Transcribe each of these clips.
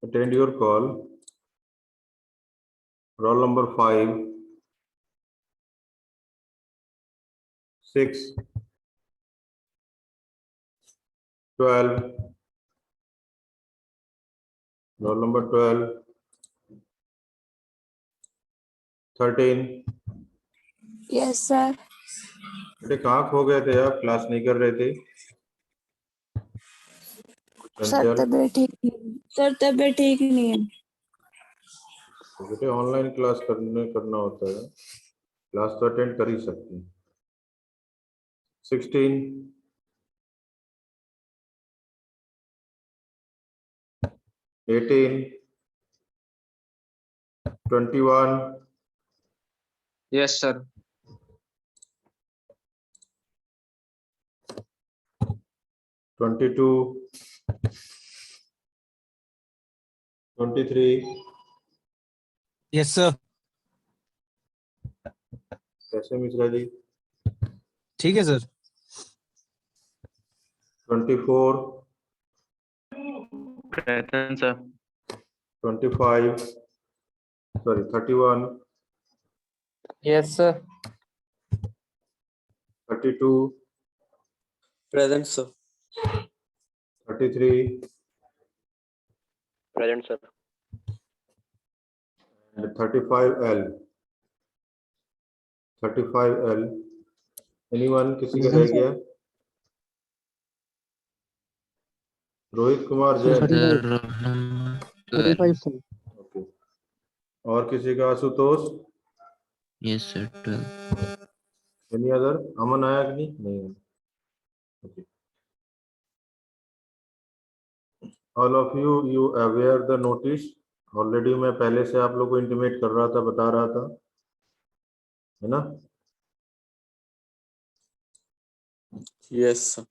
Attend your call. Roll number 5, 6, 12. Roll number 12, 13. Yes sir. बेटे कहाँ खो गए थे आप? क्लास नहीं कर रहे थे? सर चंचल, तबीयत ठीक नहीं, सर तबीयत ठीक नहीं है। तो बेटे ऑनलाइन क्लास करना होता है, क्लास तो अटेंड कर ही सकती हैं। 16, 18, 21, Yes, sir. 22, 23. Yes sir. कैसे मिश्रा जी? ठीक है sir. 24, Present, sir. 25, sorry, 31, Yes, sir. 32, Present, sir. 33, Present, sir. and 35L. 35L. Anyone? किसी का रह गया? रोहित कुमार जैन। 35 sir. ओके। और किसी का? Ashutosh? Yes, sir. 12. Any other? Aman आया कि नहीं? Okay. All of you aware the notice? Already मैं पहले से आप लोग को इंटीमेट कर रहा था, बता रहा था, है ना? Yes, sir.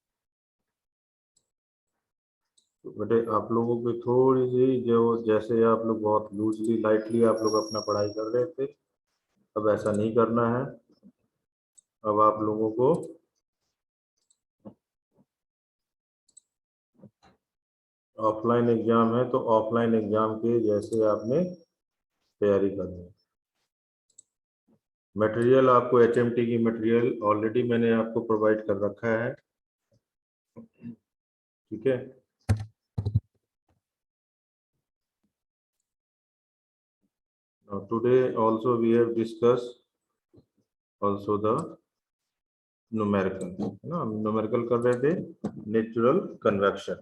बेटे आप लोगों की थोड़ी सी जो, जैसे आप लोग बहुत लूजली लाइटली आप लोग अपना पढ़ाई कर रहे थे, अब ऐसा नहीं करना है। अब आप लोगों को ऑफलाइन एग्जाम है, तो ऑफलाइन एग्जाम के जैसे आपने तैयारी करनी है। मटेरियल आपको HMT की मटेरियल ऑलरेडी मैंने आपको प्रोवाइड कर रखा है, ठीक है? Now today also we have discussed also the numerical, है ना? न्यूमेरिकल कर रहे थे, नेचुरल कन्वेक्शन।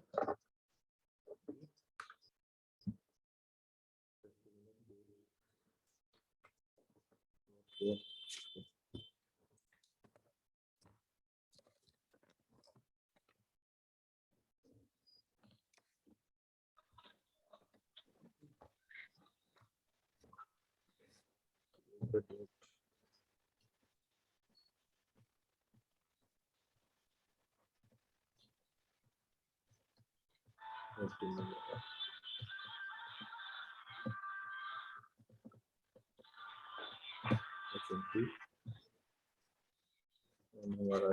हमारा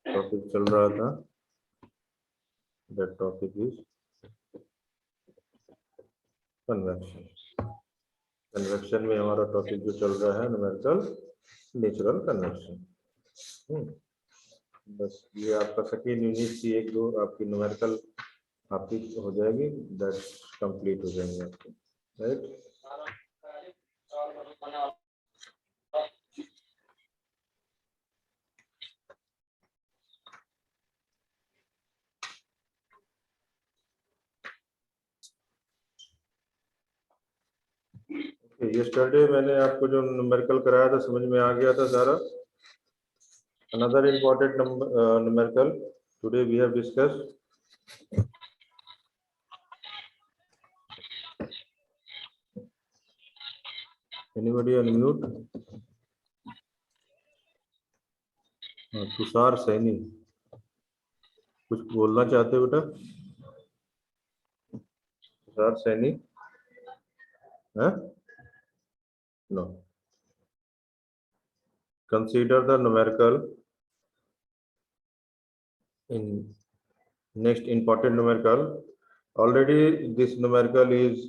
टॉपिक चल रहा था, that topic is convection. Convection में हमारा टॉपिक जो चल रहा है न्यूमेरिकल नेचुरल कन्वेक्शन। बस ये आपका सेकेंड यूनिट की 1-2 आपकी न्यूमेरिकल आपकी हो जाएगी, दैट कंप्लीट हो जाएंगे आपके, राइट? यस्टरडे मैंने आपको जो न्यूमेरिकल कराया था समझ में आ गया था सारा। Another important numerical today we have discussed anybody unmute? Tushar Saini कुछ बोलना चाहते हो बेटा? तुषार सैनी है? No. Consider the numerical in next important numerical already this numerical is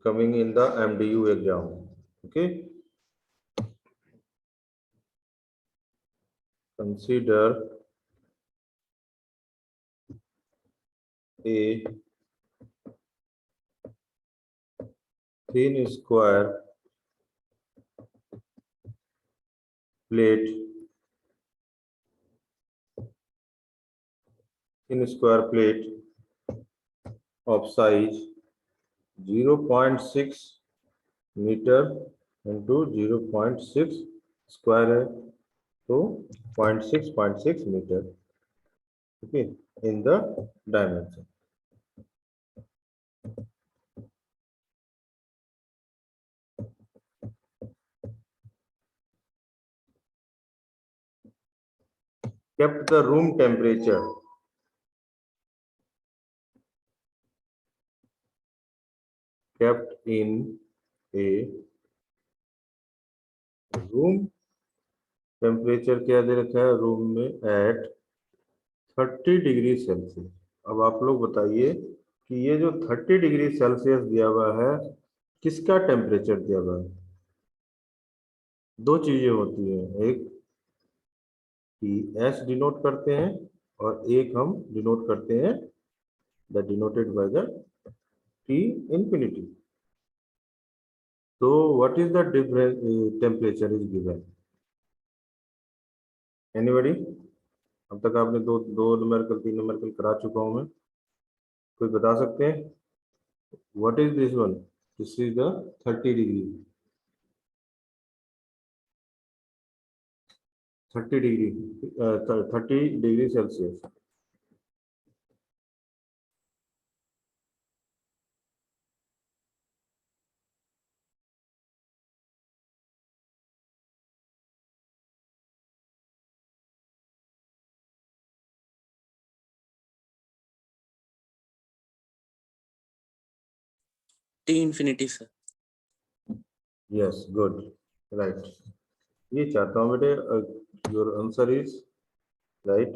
coming in the MDU exam. Okay, consider a thin square plate, of size 0.6 meter into 0.6 square है तो 0.6 meter. Okay, in the dimension. Kept the room temperature kept in a room temperature क्या दे रखा है room में at 30 degree Celsius. अब आप लोग बताइए कि ये जो 30 डिग्री सेल्सियस दिया हुआ है किसका टेम्परेचर दिया हुआ है. दो चीजें होती हैं, एक Ts डिनोट करते हैं और एक हम डिनोट करते हैं the denoted by the T infinity. So what is the different temperature is given? Anybody? अब तक आपने दो न्यूमेरिकल 3 न्यूमेरिकल करा चुका हूं मैं. कोई बता सकते हैं? What is this one? This is the 30 degree. 30 degree Celsius. T infinity sir. Yes, good, right. ये चाहता हूँ बेटे. Your answer is right.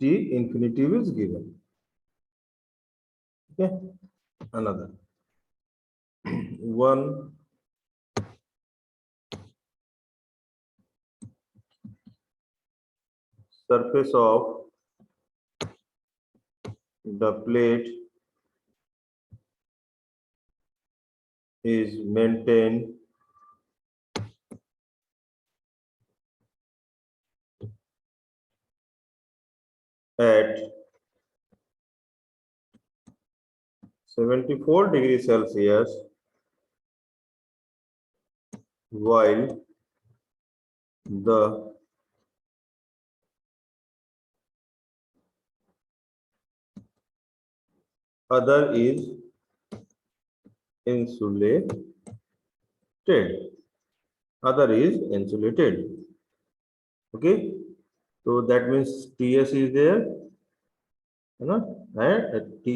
T infinity is given. Okay, another one. Surface of the plate is maintained at 74 degrees Celsius while the other is insulated. Other is insulated. Okay, so that means Ts is there, you know, and T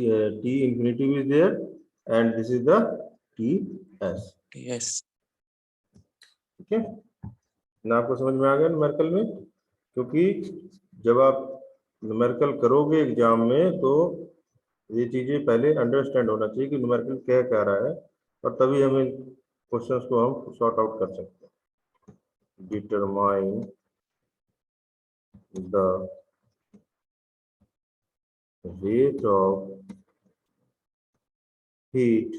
infinity is there, and this is the Ts. Yes. Okay, ना आपको समझ में आ गया numerical में? क्योंकि जब आप न्यूमेरिकल करोगे एग्जाम में तो ये चीजें पहले अंडरस्टैंड होना चाहिए कि न्यूमेरिकल क्या कह रहा है, और तभी हमें क्वेश्चंस को हम सॉर्ट आउट कर सकते हैं. Determine the rate of heat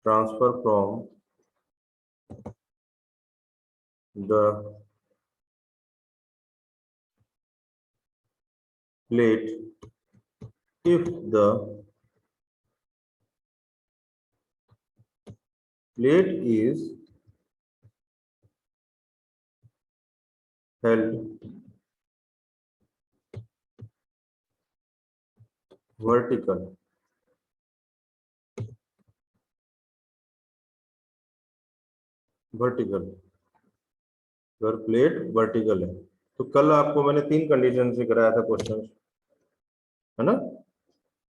transfer from the plate if the plate is held vertical. अगर प्लेट वर्टिकल है तो कल आपको मैंने 3 कंडीशन से कराया था क्वेश्चन, है ना.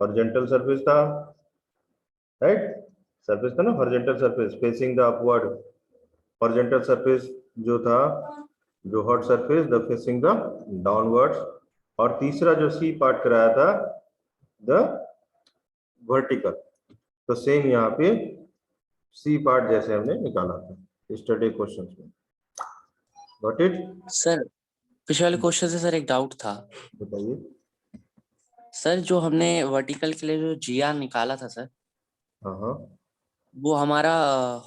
हॉरिजॉन्टल सरफेस था, राइट. सरफेस था ना horizontal surface facing the upward. Horizontal surface जो था जो hot surface the facing the downwards, और तीसरा जो सी पार्ट कराया था द वर्टिकल। तो सेम यहाँ पे सी पार्ट जैसे हमने निकाला था स्टडी क्वेश्चन में। Got it? सर पिछले वाले क्वेश्चन से सर एक डाउट था। बताइए। सर जो हमने वर्टिकल के लिए जो जीआर निकाला था सर, हाँ हाँ, वो हमारा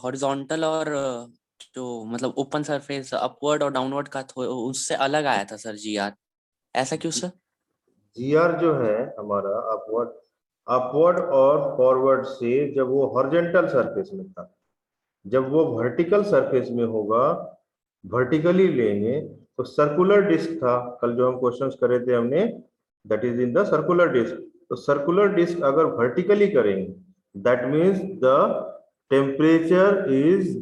हॉरिजॉन्टल और जो मतलब ओपन सरफेस अपवर्ड और डाउनवर्ड का उससे अलग आया था सर जीआर, ऐसा क्यों सर? जीआर जो है हमारा अपवर्ड अपवर्ड और फॉरवर्ड से जब वो हॉरिजॉन्टल सरफेस में था, जब वो वर्टिकल सरफेस में होगा, वर्टिकली लेंगे तो सर्कुलर डिस्क था। कल जो हम क्वेश्चंस करे थे हमने, that is in the circular disc. तो सर्कुलर डिस्क अगर वर्टिकली करेंगे that means the temperature is,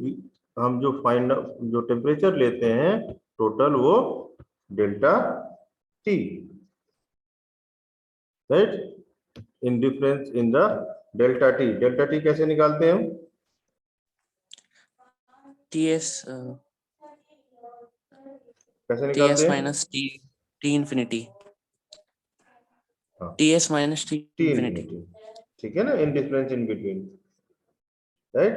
हम जो टेम्परेचर लेते हैं टोटल वो delta T, right, in difference in the delta T. Delta T कैसे निकालते हैं हम? टीएस कैसे निकालते टीएस हैं? माइनस टी टी इन्फिनिटी, हाँ, TS minus T T infinity. Infinity, ठीक है ना, in difference in between, right.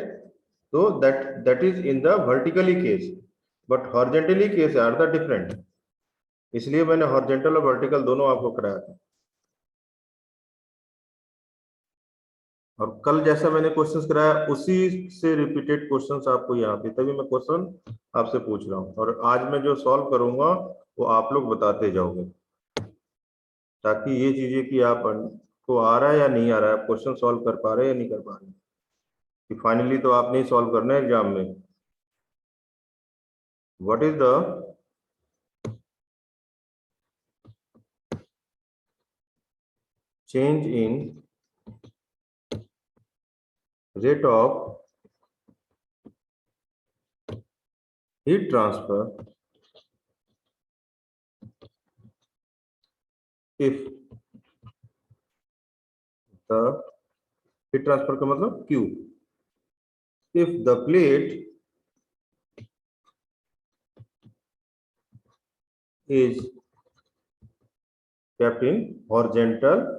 तो that is in the vertically case, but horizontally case are the different, इसलिए मैंने हॉरिजॉन्टल और वर्टिकल दोनों आपको कराया था। और कल जैसा मैंने क्वेश्चंस कराया उसी से रिपीटेड क्वेश्चंस आपको यहाँ पे, तभी मैं क्वेश्चन आपसे पूछ रहा हूँ। और आज मैं जो सॉल्व करूंगा वो आप लोग बताते जाओगे, ताकि ये चीजें कि आप को आ रहा है या नहीं आ रहा है, आप क्वेश्चन सॉल्व कर पा रहे हैं या नहीं कर पा रहे हैं, कि फाइनली तो आपने ही सॉल्व करना है एग्जाम में। What is the change in rate of heat transfer if the heat transfer का मतलब Q, if the plate is kept in horizontal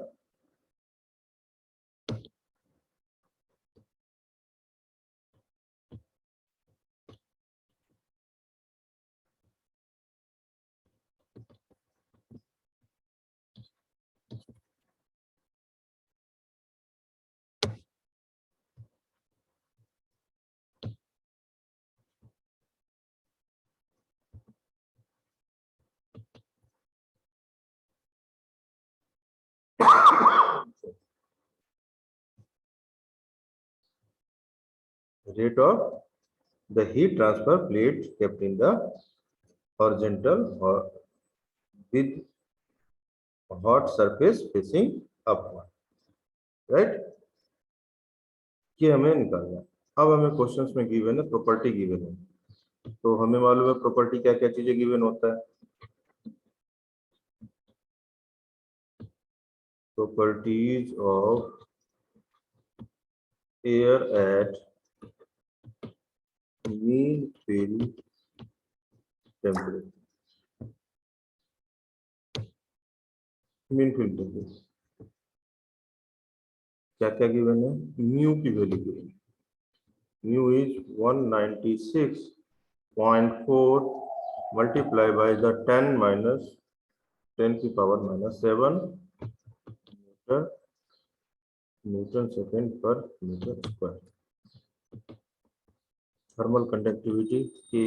rate of the heat transfer plate kept in the horizontal or with hot surface facing upward, right? ये हमें निकालना है। अब हमें questions में given है प्रॉपर्टी गिवन है, तो हमें मालूम है प्रॉपर्टी क्या क्या चीजें गिवन होता है। Properties of air at mean film temperature, mean film temperature क्या क्या गिवन है, म्यू की value given, mu is 196.4 multiply by the 10 minus 10 की power -7 metre newton second per metre square. Thermal conductivity की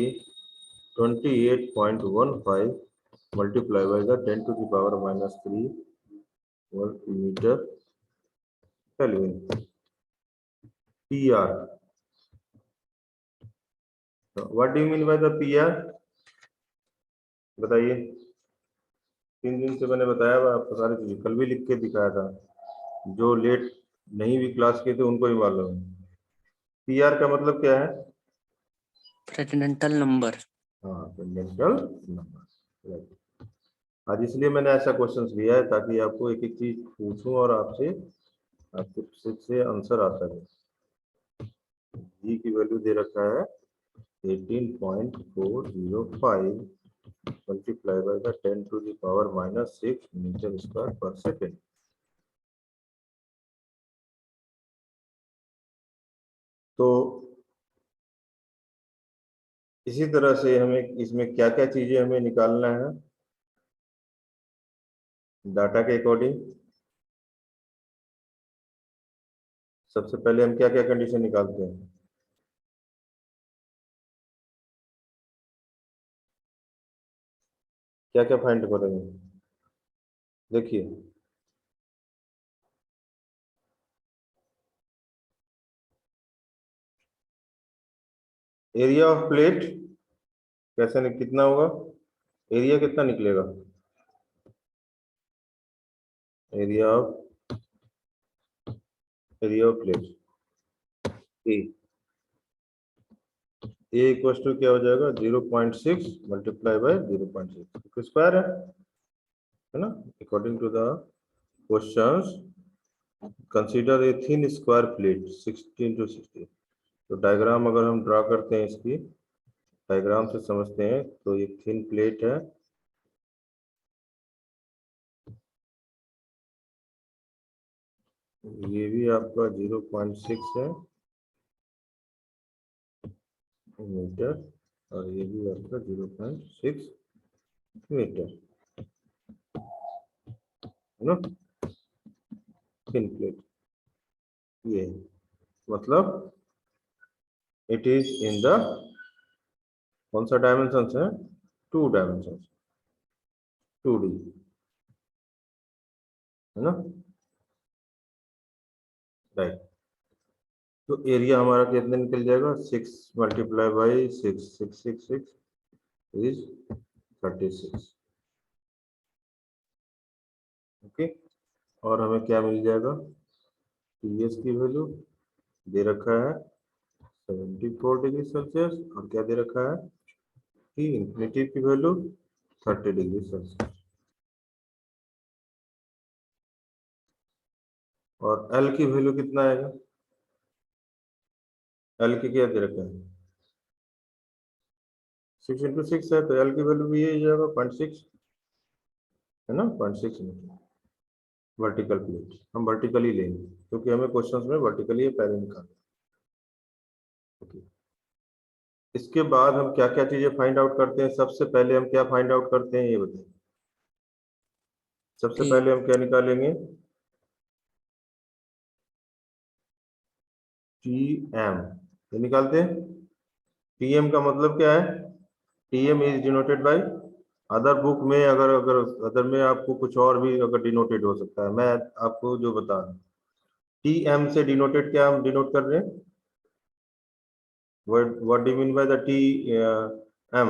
28.15 multiply by the 10 to the power -3 metre kelvin. PR, what do you mean by the PR? बताइए। 3 दिन से मैंने बताया आपको सारी चीजें, कल भी लिख के दिखाया था, जो लेट नहीं भी क्लास किए थे उनको ही मालूम है। PR का मतलब क्या है? Presidential number. हाँ, प्रेसिडेंशियल नंबर। आज इसलिए मैंने ऐसा क्वेश्चंस लिया है ताकि आपको एक एक चीज पूछूं और आपके से आंसर आता है। जी की वैल्यू दे रखा है 18.405 multiply by the 10 to the power -6 metre square per second. तो इसी तरह से हमें इसमें क्या क्या चीजें हमें निकालना है डाटा के अकॉर्डिंग। सबसे पहले हम क्या क्या कंडीशन निकालते हैं, क्या क्या फाइंड करेंगे। देखिए एरिया ऑफ प्लेट कैसे कितना होगा, एरिया कितना निकलेगा, area of plate A equal to क्या हो जाएगा 0.6 मल्टीप्लाई बाय 0.6 स्क्वायर है ना। According to the questions consider a thin square plate 16 to 60। तो डायग्राम अगर हम ड्रा करते हैं, इसकी डायग्राम से समझते हैं, तो ये थिन प्लेट है, ये भी आपका 0.6 है मीटर, और ये भी आपका 0.6 मीटर है ना, थिन प्लेट। ये मतलब इट इज इन द कौन सा डायमेंशन है, 2 डायमेंशन, 2D है ना, राइट। तो एरिया हमारा कितने निकल जाएगा, 6 मल्टीप्लाई बाई 6, 6 इज 36। ओके, और हमें क्या मिल जाएगा, टीएस की वैल्यू दे रखा है 74 डिग्री सेल्सियस, और क्या दे रखा है टी इन्फिनिटी की वैल्यू 30 डिग्री सेल्सियस, और एल की वैल्यू कितना आएगा, एल की क्या दे रखा है 6 into 6 है, तो एल की वैल्यू भी यही जाएगा 0.6 है ना, 0.6 मीटर। वर्टिकल प्लेट हम वर्टिकली लेंगे क्योंकि हमें क्वेश्चंस में वर्टिकली पहले निकालना। ओके, इसके बाद हम क्या क्या चीजें फाइंड आउट करते हैं, सबसे पहले हम क्या फाइंड आउट करते हैं ये बताइए। सबसे ठीक। पहले हम क्या निकालेंगे, टी एम, ये निकालते हैं। टी एम का मतलब क्या है, T M is denoted by, other book में अगर अगर अदर में आपको कुछ और भी अगर डिनोटेड हो सकता है, मैं आपको जो बता रहा हूँ, टी एम से डिनोटेड क्या हम डिनोट कर रहे हैं, what do you mean by the TM?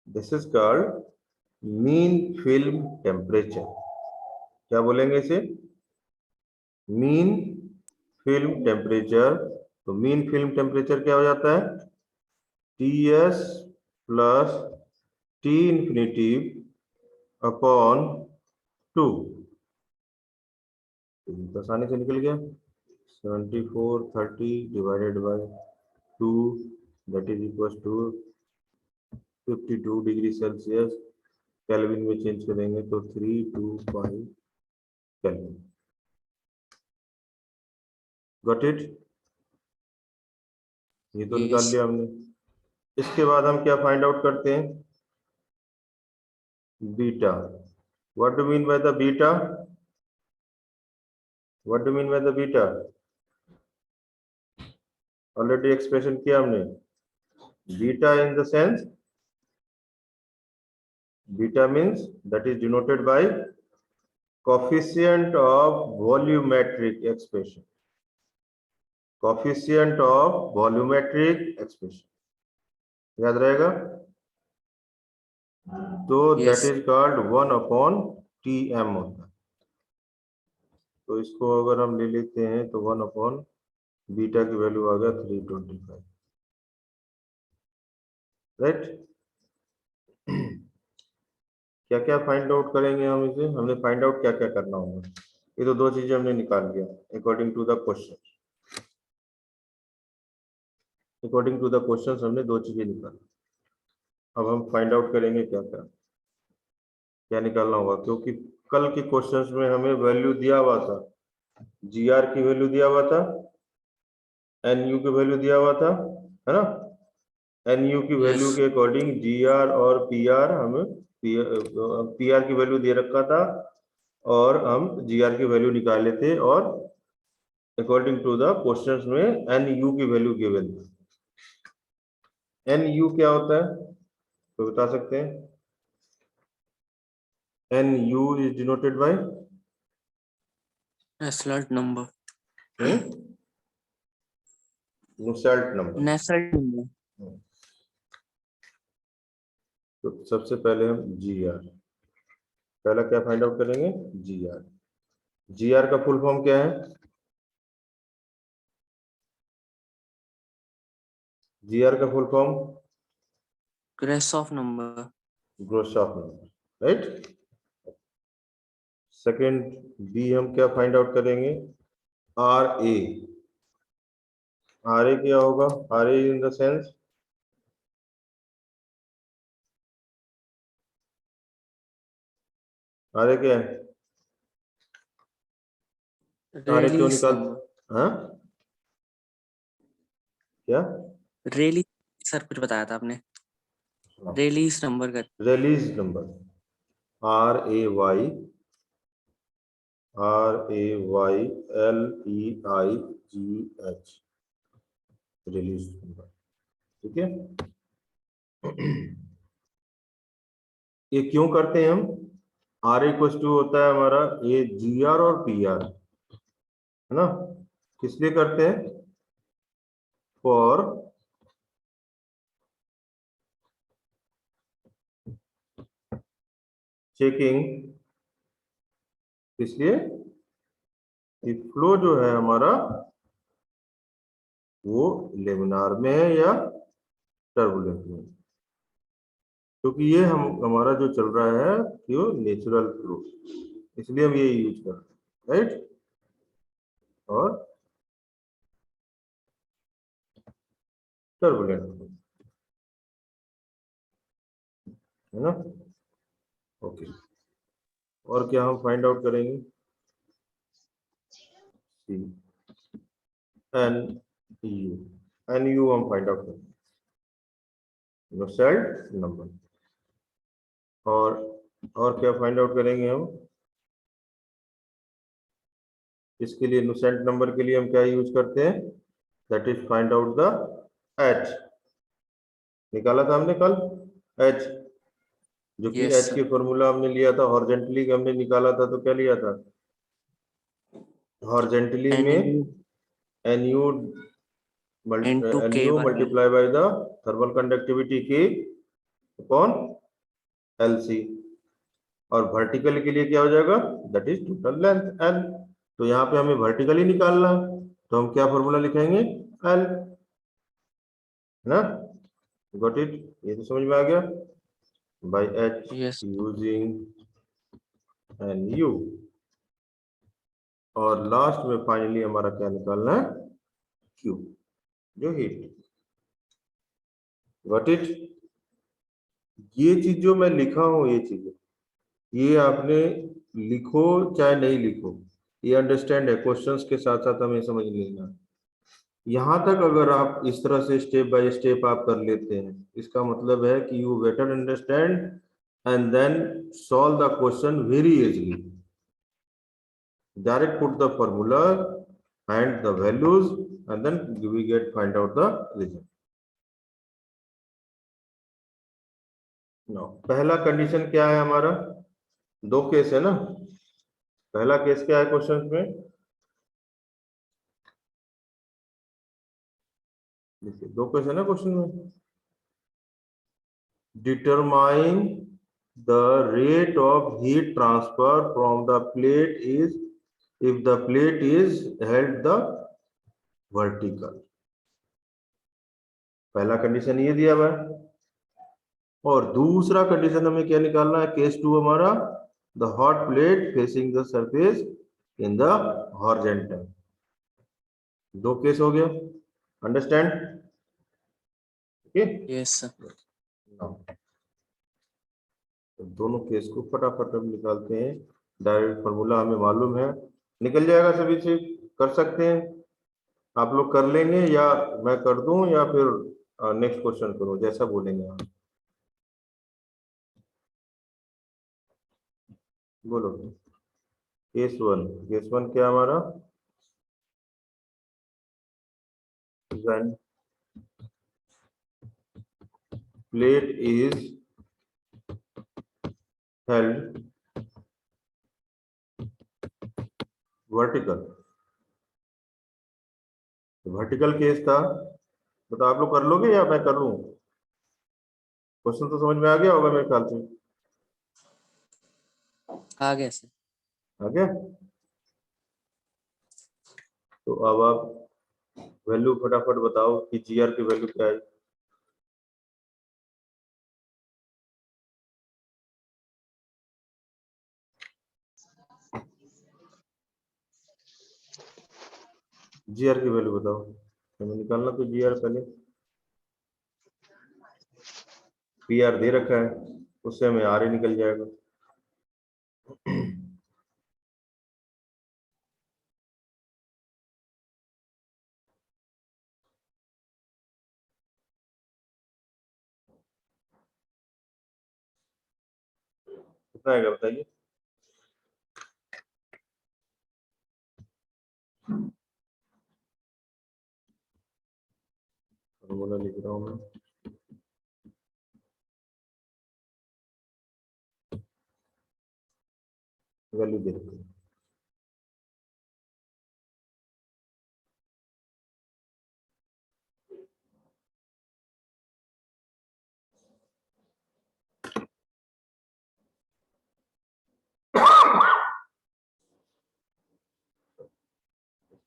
This is called mean film temperature। क्या बोलेंगे इसे, मीन फिल्म टेम्परेचर। तो मीन फिल्म टेम्परेचर क्या हो जाता है, TS plus T infinity upon 2, आसानी से निकल गया 74/30 divided by 2 that is equal to 52 degree Celsius, kelvin में चेंज करेंगे तो 325 केल्विन। गॉट इट, ये तो निकाल Yes. लिया हमने। इसके बाद हम क्या फाइंड आउट करते हैं, beta. What do mean by the beta, what do mean by the beta, already expression किया हमने। Beta in the sense, beta means that is denoted bye coefficient of volumetric expression, coefficient of volumetric expression, याद रहेगा। तो Yes. That is called 1/TM होता है। तो इसको अगर हम ले लेते हैं तो 1/ बीटा की वैल्यू आ गया 325, राइट। क्या क्या फाइंड आउट करेंगे हम इसे, हमने फाइंड आउट क्या क्या करना होगा, ये तो 2 चीजें हमने निकाल लिया according to the question, according to the question हमने 2 चीजें निकाली। अब हम फाइंड आउट करेंगे क्या क्या क्या निकालना होगा, क्योंकि कल के क्वेश्चंस में हमें वैल्यू दिया हुआ था, जीआर की वैल्यू दिया हुआ था, एनयू की वैल्यू दिया हुआ था, है ना। एनयू की वैल्यू Yes. के अकॉर्डिंग जीआर और पीआर हमें पीआर की वैल्यू दे रखा था और हम जीआर की वैल्यू निकाले थे, और अकॉर्डिंग टू द क्वेश्चंस में एनयू की वैल्यू गिवन थी। एनयू क्या होता है तो बता सकते हैं? NU is denoted by Nusselt number. Nusselt number. Nusselt number. तो सबसे पहले हम जीआर, पहला क्या फाइंड आउट करेंगे? जीआर। जीआर का फुल फॉर्म क्या है? जीआर का full form Grashof number. Grashof number, right. Second बी हम क्या फाइंड आउट करेंगे? R A. आर ए क्या होगा? R A in the sense R A क्या है? आर ए क्यों Rayleigh's निकाल, number. हाँ क्या? Rayleigh सर कुछ बताया था आपने। Rayleigh's number का। Rayleigh number, R A Y L E I G H, Rayleigh number, ठीक है। ये क्यों करते हैं हम? आर इक्वल टू होता है हमारा ये जी आर और पी आर, है ना। किस लिए करते हैं? फॉर चेकिंग, इसलिए फ्लो जो है हमारा वो लेमिनार में है या टर्बुलेंट में, क्योंकि ये हमारा जो चल रहा है वो नेचुरल फ्लो, इसलिए हम ये यूज करते हैं, राइट। और टर्बुलेंट, है ना। ओके, और क्या हम फाइंड आउट करेंगे? C N U, N U हम फाइंड आउट करेंगे, नुसेल्ट नंबर। और क्या फाइंड आउट करेंगे हम? इसके लिए नुसेल्ट नंबर के लिए हम क्या यूज करते हैं? That is find out the H. निकाला था हमने कल एच, जो कि Yes एच sir. के फॉर्मूला हमने लिया था हॉरिजॉन्टली, हमने निकाला था तो क्या लिया था? हॉरिजॉन्टली में NU NU into K NU by multiply by the thermal conductivity के अपॉन एलसी, और वर्टिकल के लिए क्या हो जाएगा? That is total length L. तो यहाँ पे हमें वर्टिकली निकालना है, तो हम क्या फॉर्मूला लिखेंगे? एल, है ना। Got it? ये तो समझ में आ गया। By H Yes. Using N U, और लास्ट में फाइनली हमारा क्या निकालना है? क्यू, जो हीट। Got it? ये चीज जो मैं लिखा हूं, ये चीजें ये आपने लिखो चाहे नहीं लिखो, ये अंडरस्टैंड है, क्वेश्चंस के साथ साथ हमें समझ लेना। यहाँ तक अगर आप इस तरह से स्टेप बाय स्टेप आप कर लेते हैं, इसका मतलब है कि you better understand and then solve the question very easily. Direct put the formula and the values and then we get find out the result. पहला कंडीशन क्या है हमारा? दो केस है ना। पहला केस क्या है क्वेश्चन में? देखिए दो केस है ना क्वेश्चन में। Determine the rate of heat transfer from the plate is if the plate is held the vertical. पहला कंडीशन ये दिया हुआ है, और दूसरा कंडीशन हमें क्या निकालना है? केस टू हमारा the hot plate facing the surface in the horizontal. दो केस हो गया, अंडरस्टैंड? ओके। Yes sir. तो दोनों केस को फटाफट हम निकालते हैं। डायरेक्ट फॉर्मूला हमें मालूम है, निकल जाएगा सभी से। कर सकते हैं आप लोग, कर लेंगे या मैं कर दूं या फिर नेक्स्ट क्वेश्चन करूं, जैसा बोलेंगे आप। बोलो। केस वन क्या हमारा, when plate is held vertical, vertical case था। तो आप लोग कर लोगे या मैं कर लूं? क्वेश्चन तो समझ में आ गया होगा मेरे ख्याल से। आ गया सर। आ गया? तो अब आप वैल्यू फटाफट बताओ कि जीआर की वैल्यू क्या है। जीआर की वैल्यू बताओ, हमें निकालना तो जीआर पहले। पीआर दे रखा है, उससे हमें आर ही निकल जाएगा। कितना आएगा बताइए। फॉर्मूला लिख रहा हूँ मैं। वैल्यू दे रखी है।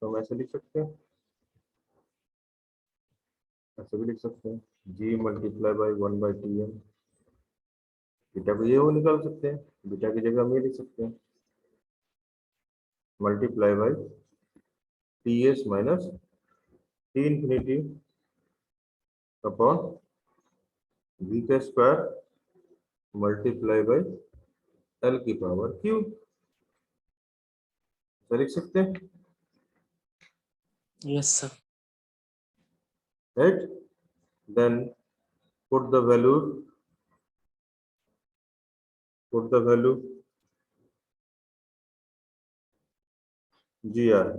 तो हम ऐसे लिख सकते हैं, ऐसे भी लिख सकते हैं, जी मल्टीप्लाई बाई 1/Tm। बीटा को ये वो निकाल सकते हैं, बीटा की जगह हम ये लिख सकते हैं, multiply by Ts minus T infinity upon V का स्क्वायर मल्टीप्लाई बाई L की पावर Q। ऐसा लिख सकते हैं, yes sir. right? Then put the value GR.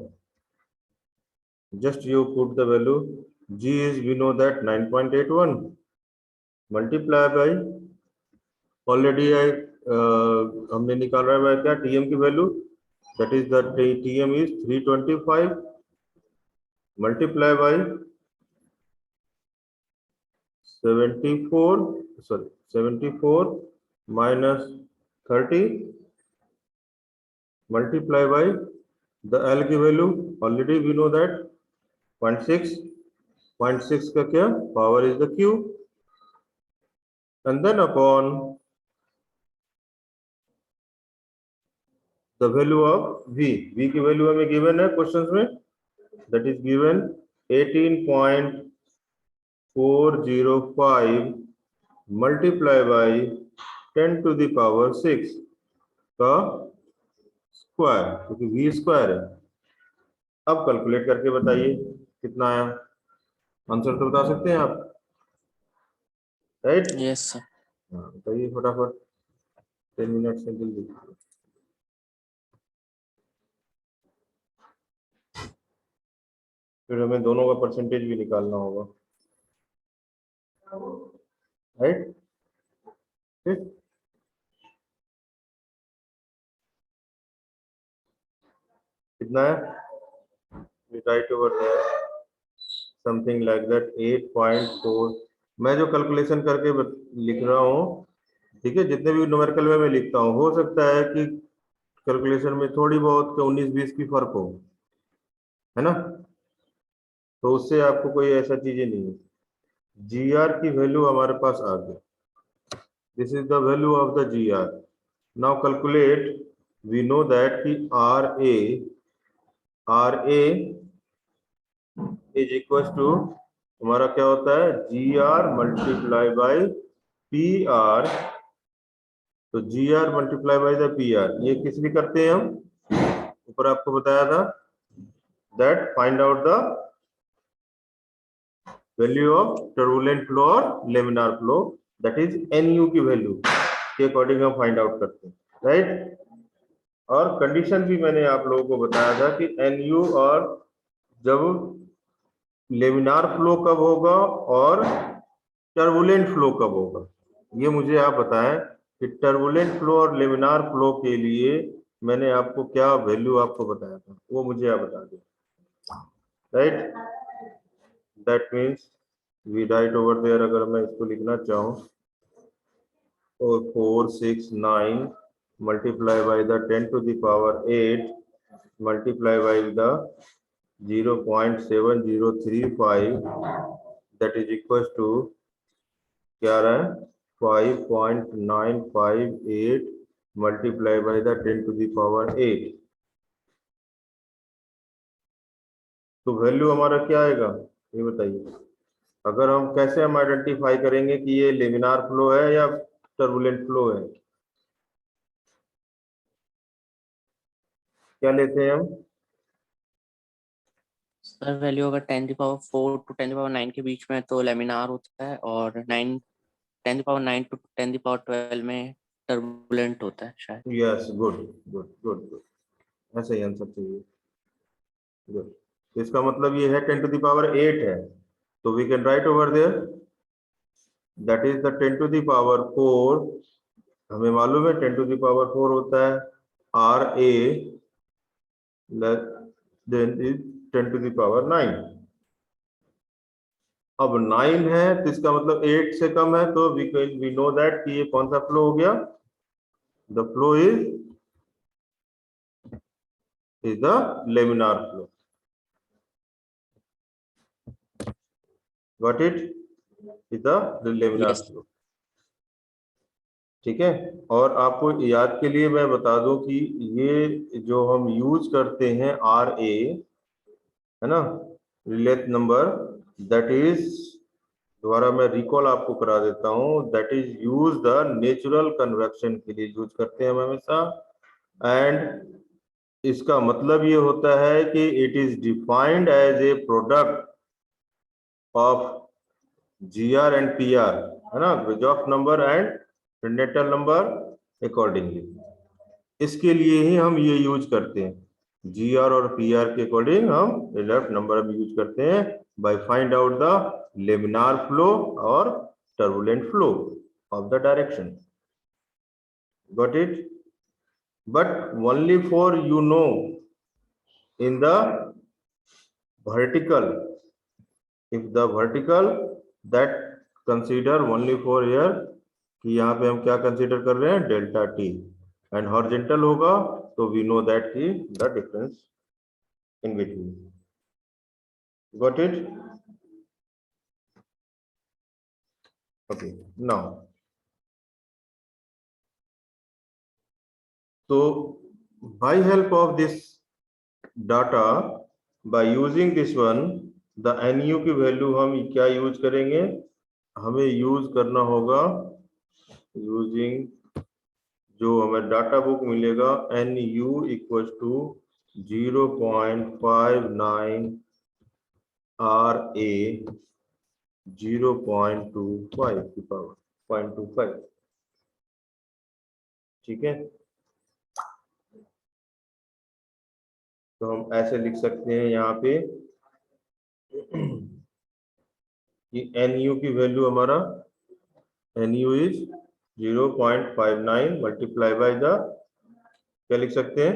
Just you put the value G is, we know that 9.81 multiply by already हमने निकाल रहा है क्या TM की value, that is the TM is 325 multiply by 74 minus 30 multiply by the L की value already we know that 0.6 का क्या power is the Q, and then upon the value of V की वैल्यू हमें given है questions में, that is given 18.405 multiply by 10 to the power 6 का square, क्योंकि V square है। अब कैलकुलेट करके बताइए कितना आया, आंसर तो बता सकते हैं आप, राइट? Yes sir. हाँ बताइए फटाफट, 10 मिनट्स में जल्दी। फिर हमें दोनों का परसेंटेज भी निकालना होगा, राइट? ठीक, कितना है? Right over there something like that 8.4। मैं जो कैलकुलेशन करके लिख रहा हूँ, ठीक है, जितने भी न्यूमेरिकल में मैं लिखता हूँ, हो सकता है कि कैलकुलेशन में थोड़ी बहुत 19-20 की फर्क हो, है ना? तो उससे आपको कोई ऐसा चीजें नहीं है। GR की वैल्यू हमारे पास आ गई, this is the value of the GR। Now calculate, we know that कि RA इज इक्वल टू हमारा क्या होता है, GR मल्टीप्लाई बाई PR तो G R multiply by the P R, ये किस लिए करते हैं हम, ऊपर आपको बताया था, that find out the value of turbulent flow और laminar flow, that is N U की वैल्यू के अकॉर्डिंग हम फाइंड आउट करते हैं, राइट। और कंडीशन भी मैंने आप लोगों को बताया था कि एनयू और जब लेमिनार फ्लो कब होगा और टर्बुलेंट फ्लो कब होगा, ये मुझे आप बताएं कि टर्बुलेंट फ्लो और लेमिनार फ्लो के लिए मैंने आपको क्या वैल्यू आपको बताया था, वो मुझे आप बता दें, right. That means we write over there, अगर मैं इसको लिखना चाहूँ तो 4 6 9 multiply by the 10 to the power 8 multiply by the 0.7035, that is equal to क्या रहा है 5.958 multiply by the 10 to the power 8। तो वैल्यू हमारा क्या आएगा ये बताइए। अगर हम कैसे हम आइडेंटिफाई करेंगे कि ये लेमिनार फ्लो है या टर्बुलेंट फ्लो है, क्या लेते हैं हम, सर वैल्यू अगर 10⁴ to 10⁹ के बीच में तो लेमिनार होता है, और 10⁹ to 10⁻12 में टर्बुलेंट होता है शायद। Yes, good good good good, ऐसा ही आंसर चाहिए, गुड। इसका मतलब ये है 10 टू द पावर 8 है, तो we can write over there that is the 10 to the power 4, हमें मालूम है 10 टू द पावर 4 होता है R A, then is 10 to the power 9। अब 9 है तो इसका मतलब 8 से कम है, तो वी नो दैट कि ये कौन सा फ्लो हो गया, the flow is the laminar flow, got it, is the laminar yes. Flow, ठीक है। और आपको याद के लिए मैं बता दूं कि ये जो हम यूज करते हैं आर ए, है ना, रिलेट नंबर, दैट इज, दोबारा मैं रिकॉल आपको करा देता हूं, that is use the natural convection के लिए यूज करते हैं हम हमेशा। एंड इसका मतलब ये होता है कि it is defined as a product of G R and P R, है ना, Grashof number and Prandtl number accordingly, इसके लिए ही हम ये यूज करते हैं, जी आर और पी आर के अकॉर्डिंग हम रिलेट नंबर हम यूज करते हैं by find out the laminar flow और turbulent flow of the direction, got it. But only for you know in the vertical, if the vertical, that consider only for here कि यहाँ पे हम क्या consider कर रहे हैं डेल्टा टी, एंड हॉरिजॉन्टल होगा तो वी नो दैट की the difference in between, got it, okay. Now तो by help of this data, by using this one, the NU की वैल्यू हम क्या यूज करेंगे, हमें यूज करना होगा यूजिंग जो हमें डाटा बुक मिलेगा NU इक्वल टू 0.59 RA 0.25 की पावर 0.25, ठीक है। तो हम ऐसे लिख सकते हैं यहाँ पे कि NU की वैल्यू हमारा NU is 0.59 multiply by the, क्या लिख सकते हैं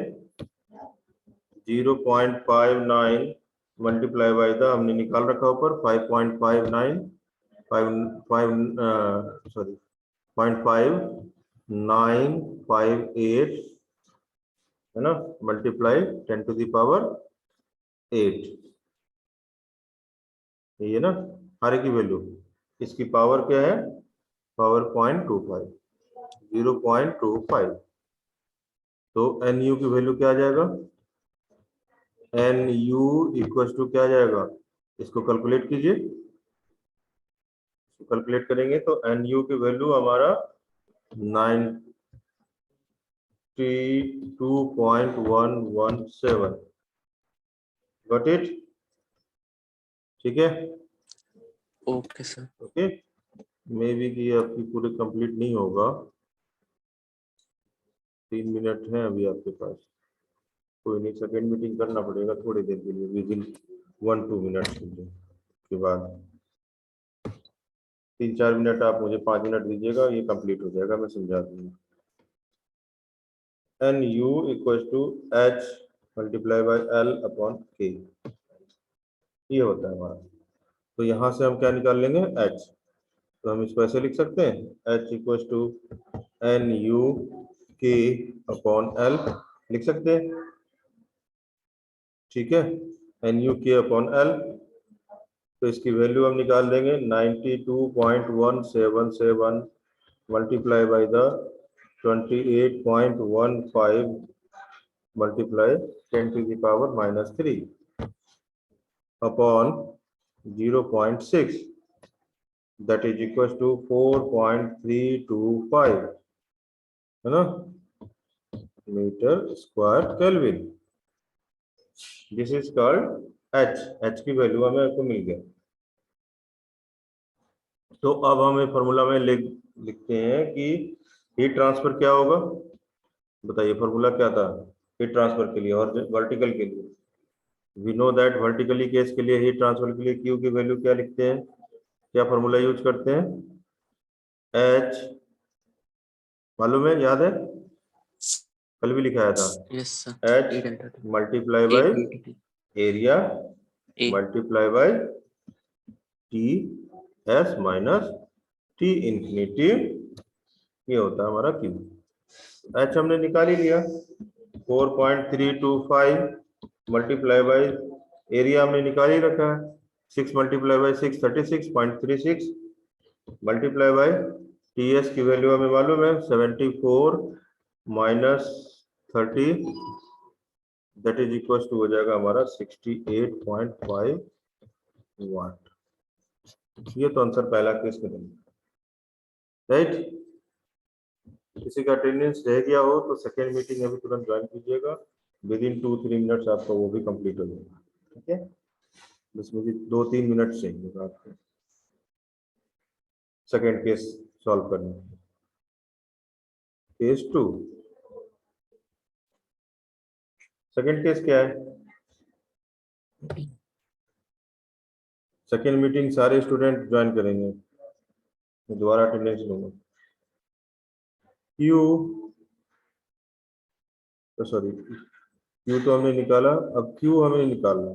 0.59 मल्टीप्लाई बाय द, हमने निकाल रखा ऊपर 5.59 0.5958 है ना, मल्टीप्लाई 10 टू द पावर 8, ये है ना हर की वैल्यू, इसकी पावर क्या है पावर 0.25 0.25, तो NU की वैल्यू क्या आ जाएगा, NU इक्वल टू क्या आ जाएगा, इसको कैलकुलेट कीजिए, कैलकुलेट करेंगे तो NU की वैल्यू हमारा 9 62.117. Got it? ठीक है, okay sir. Okay. May be कि आपकी पूरे कंप्लीट नहीं होगा, 3 मिनट है अभी आपके पास, कोई नहीं, सेकेंड मीटिंग करना पड़ेगा थोड़ी देर के लिए, विद इन 1-2 मिनट के बाद 3-4 मिनट आप मुझे 5 मिनट दीजिएगा, ये कंप्लीट हो जाएगा, मैं समझा दूंगा। N U equal to H multiply by L upon K, ये होता है हमारा। तो यहाँ से हम क्या निकाल लेंगे, एच। तो हम इसको ऐसे लिख सकते हैं, H equal to N U K upon L, लिख सकते हैं, ठीक है, N U K upon L. तो इसकी वैल्यू हम निकाल देंगे 92.177 multiply by the 28.15 multiply 10⁻³ upon 0.6, that is equals to 4.325, है ना, metre square kelvin. This is called H. H की वैल्यू हमें आपको मिल गया। तो अब हमें फॉर्मूला में लिखते हैं कि हीट ट्रांसफर क्या होगा, बताइए फॉर्मूला क्या था हीट ट्रांसफर के लिए और वर्टिकल के लिए। We know that vertically case के लिए हीट ट्रांसफर के लिए क्यू की वैल्यू क्या लिखते हैं, क्या फॉर्मूला यूज करते हैं, एच, मालूम है, याद है, कल भी लिखाया था, yes sir. H multiply by area multiply by T S minus T infinity, ये होता है हमारा क्यू। एच हमने निकाल ही लिया, 4.325 मल्टीप्लाई बाई एरिया हमने निकाल ही रखा है, 6 multiply by 6 36.36 multiply by T S की वैल्यू हमें मालूम है 74 minus 30, that is equal to हो जाएगा हमारा 68.5 वाट। ये तो आंसर पहला केस में देंगे, राइट। किसी का अटेंडेंस रह गया हो तो सेकेंड मीटिंग अभी तुरंत ज्वाइन कीजिएगा, विद इन 2-3 मिनट्स आपका वो भी कंप्लीट हो जाएगा, ठीक है। बस मुझे 2-3 मिनट चाहिए आपको सेकेंड केस सॉल्व करने के लिए। केस 2, सेकेंड केस क्या है, सेकेंड मीटिंग सारे स्टूडेंट ज्वाइन करेंगे, मैं दोबारा अटेंडेंस लूंगा। क्यू, सॉरी क्यू तो हमने निकाला, अब क्यू हमें निकालना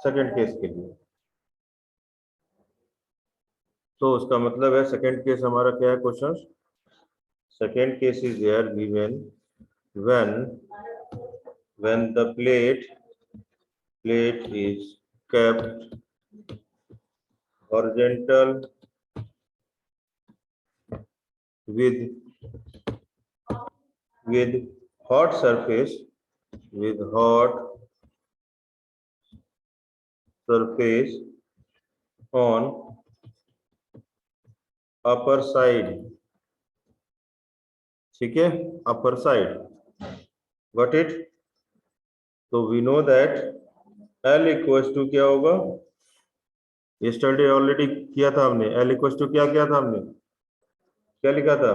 सेकेंड केस के लिए। तो उसका मतलब है सेकेंड केस हमारा क्या है question, second case is there given when the plate is kept horizontal with hot surface on upper side, ठीक है, अपर साइड, गॉट इट। तो we know that L equals to क्या होगा, यस्टरडे ऑलरेडी किया था हमने, L इक्वल्स टू क्या किया था हमने, क्या लिखा था,